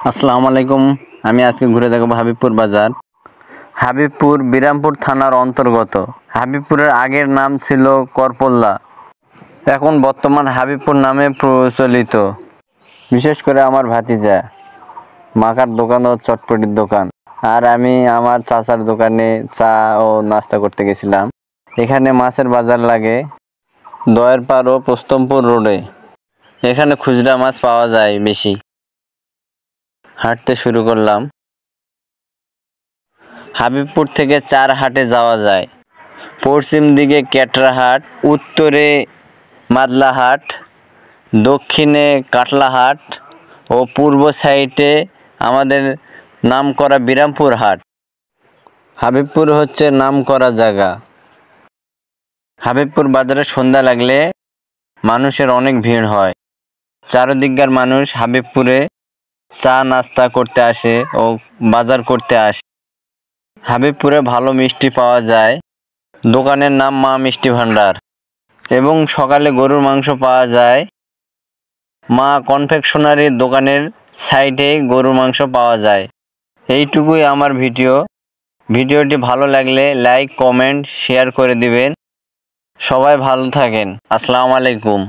আসসালামু আলাইকুম। আমি আজকে ঘুরে দেখাবো হাবিবপুর বাজার। হাবিবপুর বিরামপুর থানার অন্তর্গত। হাবিবপুরের আগের নাম ছিল করপল্লা, এখন বর্তমান হাবিবপুর নামে প্রচলিত। বিশেষ করে আমার ভাতিজা মাখার দোকান ও চটপটির দোকান, আর আমি আমার চাচার দোকানে চা ও নাস্তা করতে গেছিলাম। এখানে মাছের বাজার লাগে দয়েরপাড় ও প্রস্তমপুর রোডে। এখানে খুচরা মাছ পাওয়া যায় বেশি। হাঁটতে শুরু করলাম। হাবিবপুর থেকে 4 হাটে যাওয়া যায়। পশ্চিম দিকে কেটরাহাট, উত্তরে মাদলাহাট, দক্ষিণে কাটলাহাট ও পূর্ব সাইডে আমাদের নামকরা বিরামপুর হাট। হাবিবপুর হচ্ছে নামকরা জায়গা। হাবিবপুর বাজারে সন্ধ্যা লাগলে মানুষের অনেক ভিড় হয়। চারদিককার মানুষ হাবিবপুরে চা নাস্তা করতে আসে ও বাজার করতে আসে। হাবিবপুরে ভালো মিষ্টি পাওয়া যায়। দোকানের নাম মা মিষ্টি ভান্ডার। এবং সকালে গরুর মাংস পাওয়া যায়। মা কনফেকশনারি দোকানের সাইডে গরুর মাংস পাওয়া যায়। এইটুকুই আমার ভিডিওটি ভালো লাগলে লাইক, কমেন্ট, শেয়ার করে দিবেন। সবাই ভালো থাকেন। আসসালামু আলাইকুম।